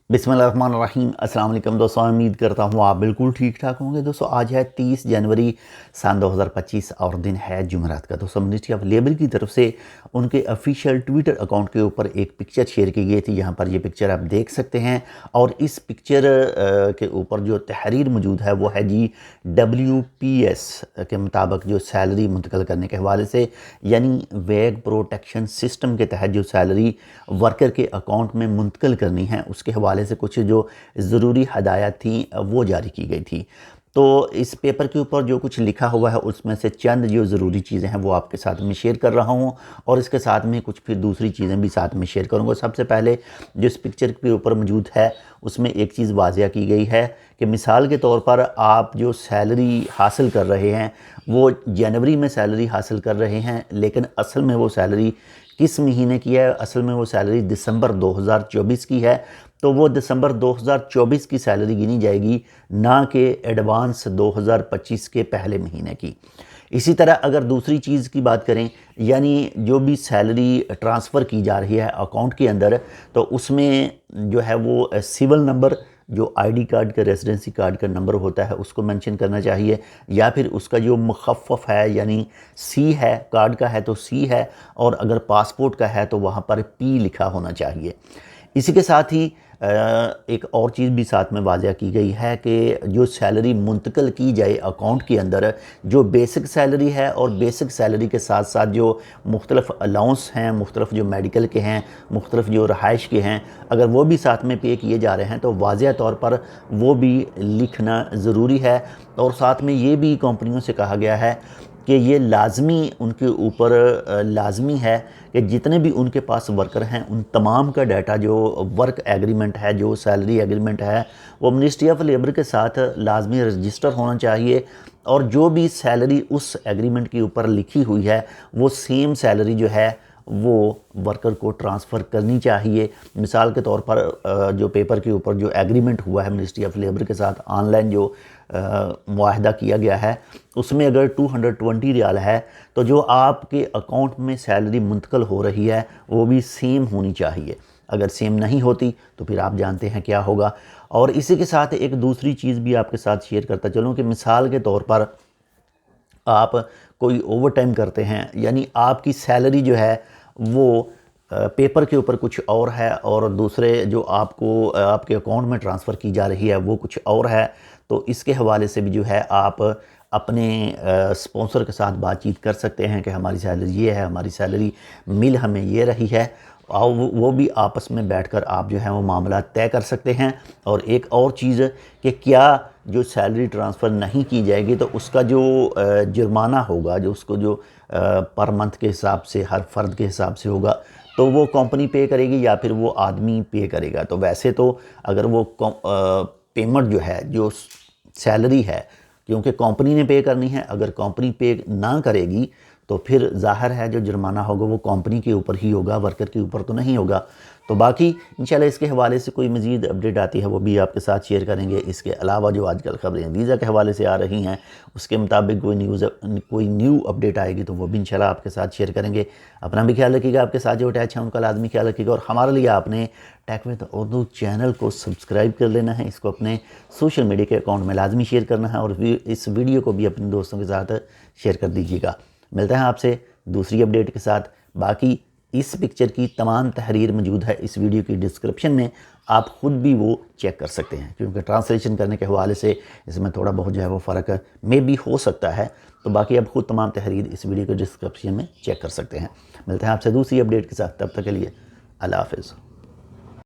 बिस्मिल्लाहिर्रहमानिर्रहीम। अस्सलाम वालेकुम दोस्तों, उम्मीद करता हूँ आप बिल्कुल ठीक ठाक होंगे। दोस्तों आज है 30 जनवरी सन 2025 और दिन है जुमेरात का। दोस्तों मिनिस्ट्री ऑफ लेबर की तरफ से उनके ऑफिशियल ट्विटर अकाउंट के ऊपर एक पिक्चर शेयर की गई थी। यहाँ पर ये पिक्चर आप देख सकते हैं और इस पिक्चर के ऊपर जो तहरीर मौजूद है वो है जी WPS के मुताबिक जो सैलरी मुंतकिल करने के हवाले से, यानी वेग प्रोटेक्शन सिस्टम के तहत जो सैलरी वर्कर के अकाउंट में मुंतकिल करनी है उसके हवाले से कुछ जो ज़रूरी हदायत थी वो जारी की गई थी। तो इस पेपर के ऊपर जो कुछ लिखा हुआ है उसमें से चंद जो ज़रूरी चीज़ें हैं वो आपके साथ में शेयर कर रहा हूँ और इसके साथ में कुछ फिर दूसरी चीज़ें भी साथ में शेयर करूँगा। सबसे पहले जो इस पिक्चर के ऊपर मौजूद है उसमें एक चीज़ वाज़िया की गई है कि मिसाल के तौर पर आप जो सैलरी हासिल कर रहे हैं वो जनवरी में सैलरी हासिल कर रहे हैं, लेकिन असल में वो सैलरी किस महीने की है? असल में वो सैलरी दिसंबर 2024 की है, तो वो दिसंबर 2024 की सैलरी गिनी जाएगी, ना कि एडवांस 2025 के पहले महीने की। इसी तरह अगर दूसरी चीज़ की बात करें, यानी जो भी सैलरी ट्रांसफ़र की जा रही है अकाउंट के अंदर, तो उसमें जो है वो सिविल नंबर, जो आईडी कार्ड का रेजिडेंसी कार्ड का नंबर होता है उसको मेंशन करना चाहिए, या फिर उसका जो मुखफ़फ़ है यानी सी है, कार्ड का है तो सी है, और अगर पासपोर्ट का है तो वहाँ पर पी लिखा होना चाहिए। इसी के साथ ही एक और चीज़ भी साथ में वाज़िया की गई है कि जो सैलरी मुंतकिल की जाए अकाउंट के अंदर, जो बेसिक सैलरी है और बेसिक सैलरी के साथ साथ जो मुख्तलिफ़ अलाउंस हैं, मुख्तलिफ़ जो मेडिकल के हैं, मुख्तलिफ़ जो रहाइश के हैं, अगर वो भी साथ में पे किए जा रहे हैं तो वाज़िया तौर पर वो भी लिखना ज़रूरी है। और साथ में ये भी कंपनियों से कहा गया है कि ये लाजमी उनके ऊपर लाजमी है कि जितने भी उनके पास वर्कर हैं उन तमाम का डाटा, जो वर्क एग्रीमेंट है, जो सैलरी एग्रीमेंट है, वो मिनिस्ट्री ऑफ लेबर के साथ लाजमी रजिस्टर होना चाहिए, और जो भी सैलरी उस एग्रीमेंट के ऊपर लिखी हुई है वो सेम सैलरी जो है वो वर्कर को ट्रांसफ़र करनी चाहिए। मिसाल के तौर पर जो पेपर के ऊपर जो एग्रीमेंट हुआ है मिनिस्ट्री ऑफ लेबर के साथ, ऑनलाइन जो मुआहदा किया गया है, उसमें अगर 220 रियाल है तो जो आपके अकाउंट में सैलरी मुंतकिल हो रही है वो भी सेम होनी चाहिए। अगर सेम नहीं होती तो फिर आप जानते हैं क्या होगा। और इसी के साथ एक दूसरी चीज़ भी आपके साथ शेयर करता चलूँ कि मिसाल के तौर पर आप कोई ओवर टाइम करते हैं, यानी आपकी सैलरी जो है वो पेपर के ऊपर कुछ और है और दूसरे जो आपको आपके अकाउंट में ट्रांसफ़र की जा रही है वो कुछ और है, तो इसके हवाले से भी जो है आप अपने स्पॉन्सर के साथ बातचीत कर सकते हैं कि हमारी सैलरी ये है, हमारी सैलरी मिल हमें ये रही है, और वो भी आपस में बैठकर आप जो है वो मामला तय कर सकते हैं। और एक और चीज़ कि क्या जो सैलरी ट्रांसफ़र नहीं की जाएगी तो उसका जो जुर्माना होगा, जो उसको जो पर मंथ के हिसाब से हर फ़र्द के हिसाब से होगा, तो वो कंपनी पे करेगी या फिर वो आदमी पे करेगा। तो वैसे तो अगर वो पेमेंट जो है, जो सैलरी है, क्योंकि कंपनी ने पे करनी है, अगर कंपनी पे ना करेगी तो फिर ज़ाहिर है जो जुर्माना होगा वो कंपनी के ऊपर ही होगा, वर्कर के ऊपर तो नहीं होगा। तो बाकी इंशाल्लाह इसके हवाले से कोई मज़ीद अपडेट आती है वो भी आपके साथ शेयर करेंगे। इसके अलावा जो आजकल ख़बरें वीज़ा के हवाले से आ रही हैं उसके मुताबिक कोई न्यू अपडेट आएगी तो वो भी इंशाल्लाह आपके साथ शेयर करेंगे। अपना भी ख्याल रखिएगा, आपके साथ जो अटैच है उनका लाजमी ख्याल रखिएगा, और हमारे लिए आपने टेक विद उर्दू चैनल को सब्सक्राइब कर लेना है, इसको अपने सोशल मीडिया के अकाउंट में लाजमी शेयर करना है, और इस वीडियो को भी अपने दोस्तों के साथ शेयर कर दीजिएगा। मिलते हैं आपसे दूसरी अपडेट के साथ। बाकी इस पिक्चर की तमाम तहरीर मौजूद है इस वीडियो की डिस्क्रिप्शन में, आप ख़ुद भी वो चेक कर सकते हैं, क्योंकि ट्रांसलेशन करने के हवाले से इसमें थोड़ा बहुत जो है वो फ़र्क में भी हो सकता है। तो बाकी आप ख़ुद तमाम तहरीर इस वीडियो के डिस्क्रिप्शन में चेक कर सकते हैं। मिलते हैं आपसे दूसरी अपडेट के साथ, तब तक के लिए अल्लाह हाफ़िज़।